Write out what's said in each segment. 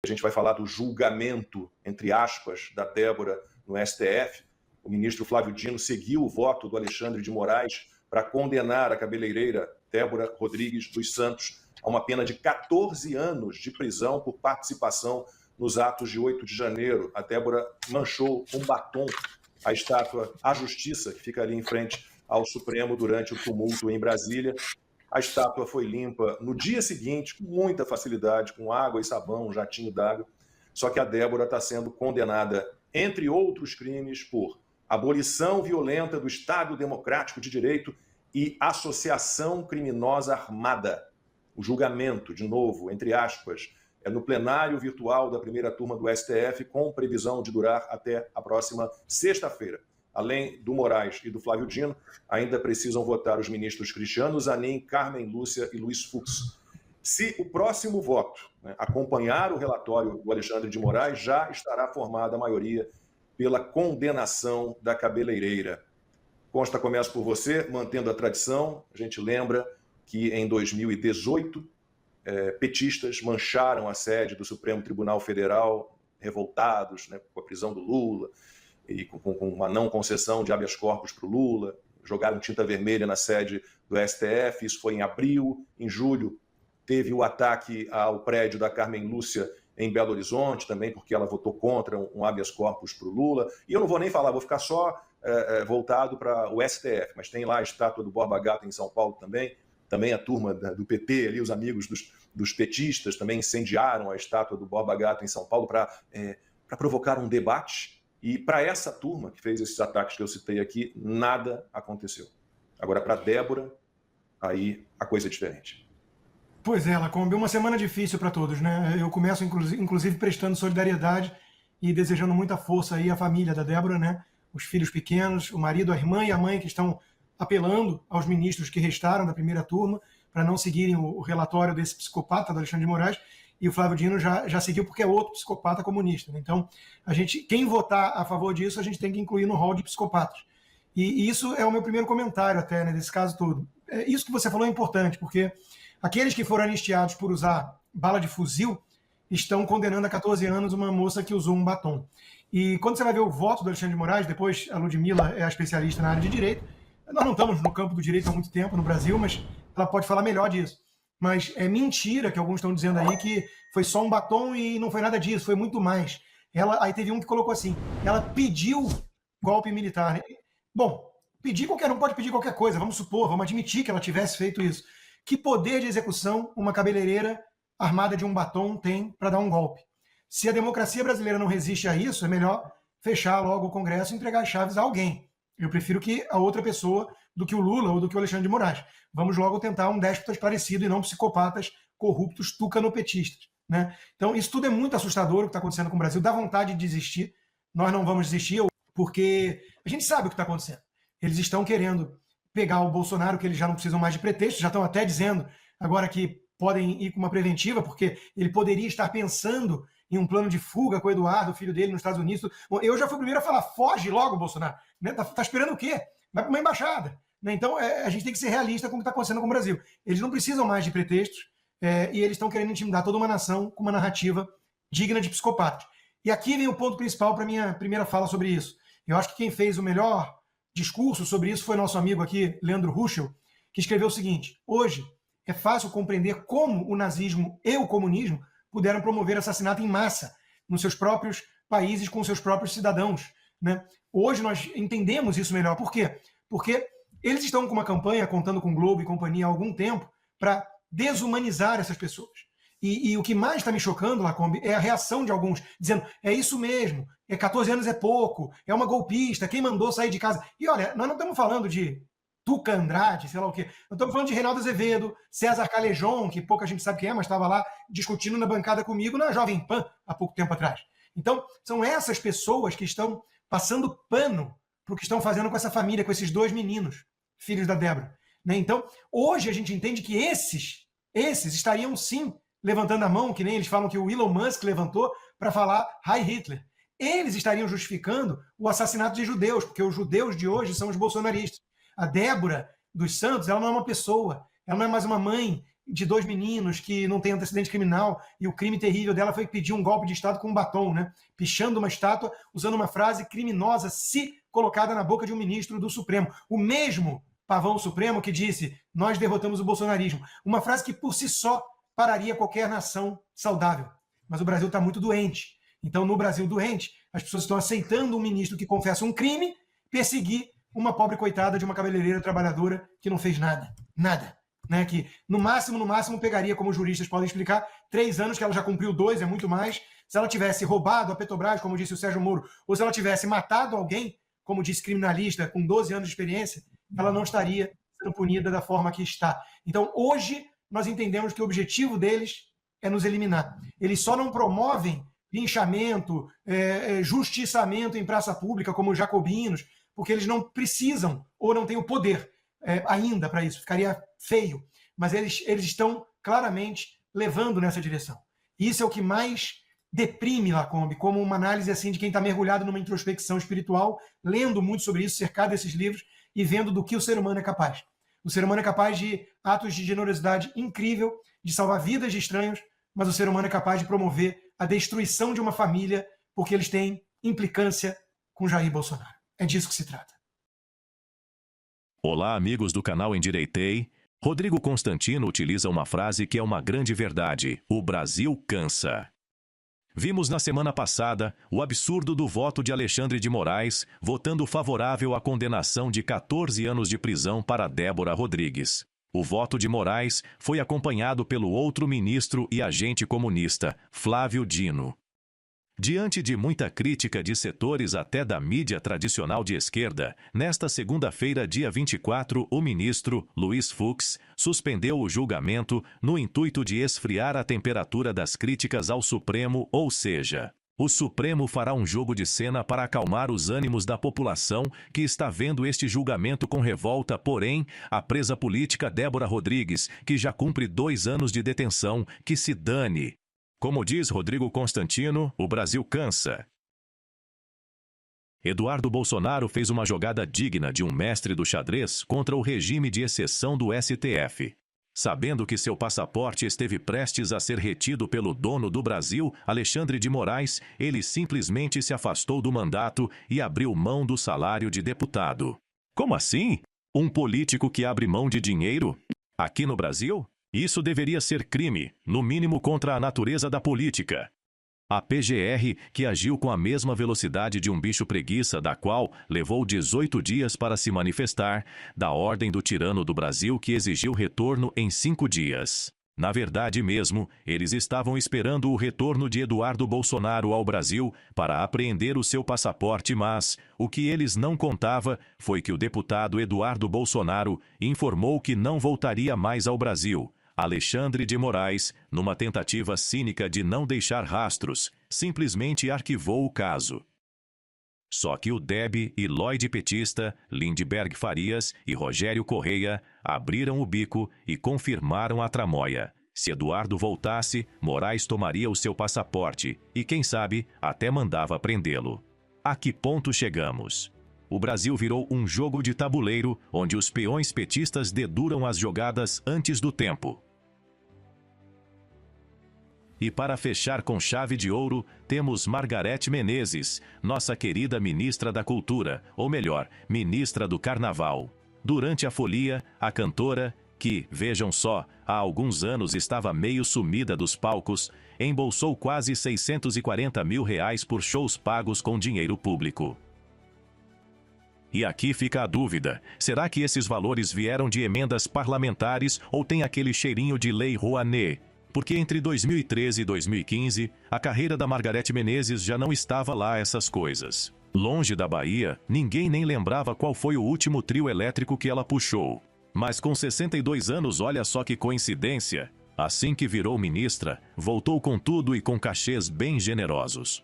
A gente vai falar do julgamento, entre aspas, da Débora no STF. O ministro Flávio Dino seguiu o voto do Alexandre de Moraes para condenar a cabeleireira Débora Rodrigues dos Santos a uma pena de 14 anos de prisão por participação nos atos de 8 de janeiro. A Débora manchou com batom a estátua à Justiça, que fica ali em frente ao Supremo durante o tumulto em Brasília. A estátua foi limpa no dia seguinte, com muita facilidade, com água e sabão, um jatinho d'água. Só que a Débora está sendo condenada, entre outros crimes, por abolição violenta do Estado Democrático de Direito e associação criminosa armada. O julgamento, de novo, entre aspas, é no plenário virtual da primeira turma do STF, com previsão de durar até a próxima sexta-feira. Além do Moraes e do Flávio Dino, ainda precisam votar os ministros Cristiano Zanin, Carmen Lúcia e Luiz Fux. Se o próximo voto acompanhar o relatório do Alexandre de Moraes, já estará formada a maioria pela condenação da cabeleireira. Consta, começo por você, mantendo a tradição. A gente lembra que em 2018, petistas mancharam a sede do Supremo Tribunal Federal, revoltados com a prisão do Lula e com uma não concessão de habeas corpus para o Lula, jogaram tinta vermelha na sede do STF, isso foi em abril. Em julho, teve o ataque ao prédio da Carmen Lúcia em Belo Horizonte, também porque ela votou contra um habeas corpus para o Lula. E eu não vou nem falar, vou ficar só voltado para o STF, mas tem lá a estátua do Borba Gato em São Paulo também a turma do PT, ali, os amigos dos petistas, também incendiaram a estátua do Borba Gato em São Paulo para provocar um debate. E para essa turma que fez esses ataques que eu citei aqui, nada aconteceu. Agora, para Débora, aí a coisa é diferente. Pois é, Lacombe, uma semana difícil para todos, né? Eu começo, inclusive, prestando solidariedade e desejando muita força aí à família da Débora, né? Os filhos pequenos, o marido, a irmã e a mãe que estão apelando aos ministros que restaram da primeira turma para não seguirem o relatório desse psicopata, do Alexandre de Moraes, e o Flávio Dino já seguiu porque é outro psicopata comunista. Né? Então, quem votar a favor disso, a gente tem que incluir no rol de psicopatas. E isso é o meu primeiro comentário até, né, desse caso todo. Isso que você falou é importante, porque aqueles que foram anistiados por usar bala de fuzil estão condenando a 14 anos uma moça que usou um batom. E quando você vai ver o voto do Alexandre de Moraes, depois a Ludmilla é a especialista na área de direito, nós não estamos no campo do direito há muito tempo no Brasil, mas ela pode falar melhor disso. Mas é mentira que alguns estão dizendo aí que foi só um batom e não foi nada disso, foi muito mais. Aí teve um que colocou assim, ela pediu golpe militar. Né? Bom, qualquer um pode pedir qualquer coisa, vamos supor, vamos admitir que ela tivesse feito isso. Que poder de execução uma cabeleireira armada de um batom tem para dar um golpe? Se a democracia brasileira não resiste a isso, é melhor fechar logo o Congresso e entregar as chaves a alguém. Eu prefiro que a outra pessoa do que o Lula ou do que o Alexandre de Moraes. Vamos logo tentar um déspota esclarecido e não psicopatas corruptos tucanopetistas. Né? Então, isso tudo é muito assustador o que está acontecendo com o Brasil. Dá vontade de desistir. Nós não vamos desistir porque a gente sabe o que está acontecendo. Eles estão querendo pegar o Bolsonaro, que eles já não precisam mais de pretexto, já estão até dizendo agora que podem ir com uma preventiva, porque ele poderia estar pensando em um plano de fuga com o Eduardo, o filho dele, nos Estados Unidos. Eu já fui o primeiro a falar, foge logo, Bolsonaro. Né? Tá esperando o quê? Vai para uma embaixada. Né? Então, a gente tem que ser realista com o que está acontecendo com o Brasil. Eles não precisam mais de pretextos e eles estão querendo intimidar toda uma nação com uma narrativa digna de psicopatas. E aqui vem o ponto principal para a minha primeira fala sobre isso. Eu acho que quem fez o melhor discurso sobre isso foi nosso amigo aqui, Leandro Ruschel, que escreveu o seguinte: hoje é fácil compreender como o nazismo e o comunismo puderam promover assassinato em massa nos seus próprios países com seus próprios cidadãos. Né? Hoje nós entendemos isso melhor. Por quê? Porque eles estão com uma campanha, contando com o Globo e companhia há algum tempo, para desumanizar essas pessoas. E o que mais está me chocando, Lacombe, é a reação de alguns, dizendo, é isso mesmo, 14 anos é pouco, é uma golpista, quem mandou sair de casa? E olha, nós não estamos falando de Tuca Andrade, sei lá o quê. Nós estamos falando de Reinaldo Azevedo, César Calejon, que pouca gente sabe quem é, mas estava lá discutindo na bancada comigo na Jovem Pan há pouco tempo atrás. Então, são essas pessoas que estão passando pano para o que estão fazendo com essa família, com esses dois meninos, filhos da Débora. Né? Então, hoje a gente entende que esses estariam sim levantando a mão, que nem eles falam que o Elon Musk levantou para falar Heil Hitler. Eles estariam justificando o assassinato de judeus, porque os judeus de hoje são os bolsonaristas. A Débora dos Santos, ela não é uma pessoa, ela não é mais uma mãe de 2 meninos que não têm antecedente criminal e o crime terrível dela foi pedir um golpe de Estado com um batom, né? Pichando uma estátua, usando uma frase criminosa se colocada na boca de um ministro do Supremo. O mesmo pavão supremo que disse: nós derrotamos o bolsonarismo. Uma frase que por si só pararia qualquer nação saudável. Mas o Brasil está muito doente. Então, no Brasil doente, as pessoas estão aceitando um ministro que confessa um crime perseguir uma pobre coitada de uma cabeleireira trabalhadora que não fez nada. Nada. Né, que no máximo pegaria, como os juristas podem explicar, 3 anos, que ela já cumpriu 2, é muito mais. Se ela tivesse roubado a Petrobras, como disse o Sérgio Moro, ou se ela tivesse matado alguém, como disse criminalista, com 12 anos de experiência, ela não estaria sendo punida da forma que está. Então, hoje, nós entendemos que o objetivo deles é nos eliminar. Eles só não promovem linchamento, justiçamento em praça pública, como os jacobinos, porque eles não precisam ou não têm o poder ainda para isso, ficaria feio, mas eles estão claramente levando nessa direção. Isso é o que mais deprime Lacombe, como uma análise assim de quem está mergulhado numa introspecção espiritual, lendo muito sobre isso, cercado desses livros e vendo do que o ser humano é capaz. O ser humano é capaz de atos de generosidade incrível, de salvar vidas de estranhos, mas o ser humano é capaz de promover a destruição de uma família porque eles têm implicância com Jair Bolsonaro. É disso que se trata. Olá, amigos do canal Endireitei. Rodrigo Constantino utiliza uma frase que é uma grande verdade: o Brasil cansa. Vimos na semana passada o absurdo do voto de Alexandre de Moraes, votando favorável à condenação de 14 anos de prisão para Débora Rodrigues. O voto de Moraes foi acompanhado pelo outro ministro e agente comunista, Flávio Dino. Diante de muita crítica de setores até da mídia tradicional de esquerda, nesta segunda-feira, dia 24, o ministro Luiz Fux suspendeu o julgamento no intuito de esfriar a temperatura das críticas ao Supremo, ou seja, o Supremo fará um jogo de cena para acalmar os ânimos da população que está vendo este julgamento com revolta. Porém, a presa política Débora Rodrigues, que já cumpre 2 anos de detenção, que se dane. Como diz Rodrigo Constantino, o Brasil cansa. Eduardo Bolsonaro fez uma jogada digna de um mestre do xadrez contra o regime de exceção do STF. Sabendo que seu passaporte esteve prestes a ser retido pelo dono do Brasil, Alexandre de Moraes, ele simplesmente se afastou do mandato e abriu mão do salário de deputado. Como assim? Um político que abre mão de dinheiro? Aqui no Brasil? Isso deveria ser crime, no mínimo contra a natureza da política. A PGR, que agiu com a mesma velocidade de um bicho preguiça, da qual levou 18 dias para se manifestar, da ordem do tirano do Brasil que exigiu retorno em 5 dias. Na verdade mesmo, eles estavam esperando o retorno de Eduardo Bolsonaro ao Brasil para apreender o seu passaporte, mas o que eles não contavam foi que o deputado Eduardo Bolsonaro informou que não voltaria mais ao Brasil. Alexandre de Moraes, numa tentativa cínica de não deixar rastros, simplesmente arquivou o caso. Só que o Deb e Lloyd petista, Lindbergh Farias e Rogério Correia abriram o bico e confirmaram a tramóia. Se Eduardo voltasse, Moraes tomaria o seu passaporte e, quem sabe, até mandava prendê-lo. A que ponto chegamos? O Brasil virou um jogo de tabuleiro onde os peões petistas deduram as jogadas antes do tempo. E para fechar com chave de ouro, temos Margareth Menezes, nossa querida ministra da Cultura, ou melhor, ministra do Carnaval. Durante a folia, a cantora, que, vejam só, há alguns anos estava meio sumida dos palcos, embolsou quase R$640 mil por shows pagos com dinheiro público. E aqui fica a dúvida, será que esses valores vieram de emendas parlamentares ou tem aquele cheirinho de Lei Rouanet? Porque entre 2013 e 2015, a carreira da Margareth Menezes já não estava lá essas coisas. Longe da Bahia, ninguém nem lembrava qual foi o último trio elétrico que ela puxou. Mas com 62 anos, olha só que coincidência, assim que virou ministra, voltou com tudo e com cachês bem generosos.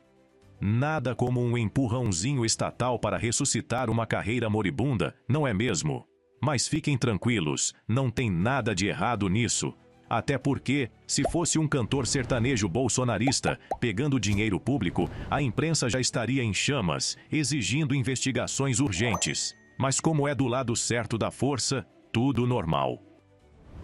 Nada como um empurrãozinho estatal para ressuscitar uma carreira moribunda, não é mesmo? Mas fiquem tranquilos, não tem nada de errado nisso. Até porque, se fosse um cantor sertanejo bolsonarista pegando dinheiro público, a imprensa já estaria em chamas, exigindo investigações urgentes. Mas como é do lado certo da força, tudo normal.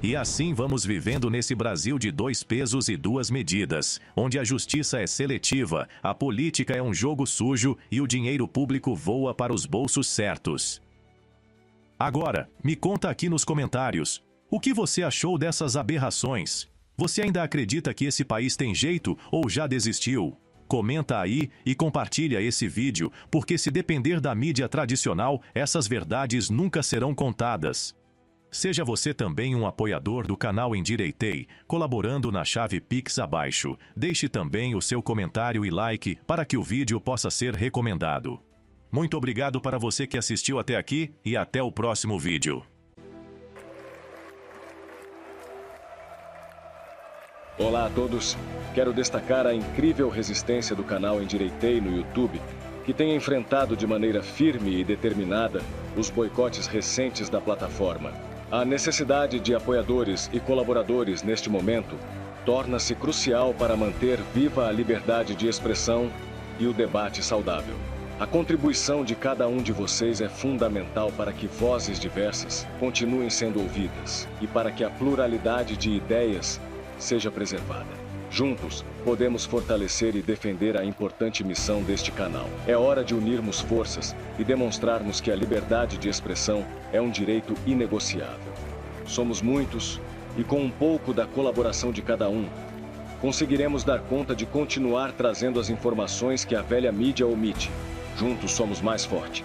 E assim vamos vivendo nesse Brasil de 2 pesos e 2 medidas, onde a justiça é seletiva, a política é um jogo sujo e o dinheiro público voa para os bolsos certos. Agora, me conta aqui nos comentários, o que você achou dessas aberrações? Você ainda acredita que esse país tem jeito ou já desistiu? Comenta aí e compartilha esse vídeo, porque se depender da mídia tradicional, essas verdades nunca serão contadas. Seja você também um apoiador do canal Endireitei, colaborando na chave Pix abaixo. Deixe também o seu comentário e like para que o vídeo possa ser recomendado. Muito obrigado para você que assistiu até aqui e até o próximo vídeo. Olá a todos, quero destacar a incrível resistência do canal Endireitei no YouTube, que tem enfrentado de maneira firme e determinada os boicotes recentes da plataforma. A necessidade de apoiadores e colaboradores neste momento torna-se crucial para manter viva a liberdade de expressão e o debate saudável. A contribuição de cada um de vocês é fundamental para que vozes diversas continuem sendo ouvidas e para que a pluralidade de ideias seja preservada. Juntos, podemos fortalecer e defender a importante missão deste canal. É hora de unirmos forças e demonstrarmos que a liberdade de expressão é um direito inegociável. Somos muitos e com um pouco da colaboração de cada um, conseguiremos dar conta de continuar trazendo as informações que a velha mídia omite. Juntos somos mais fortes.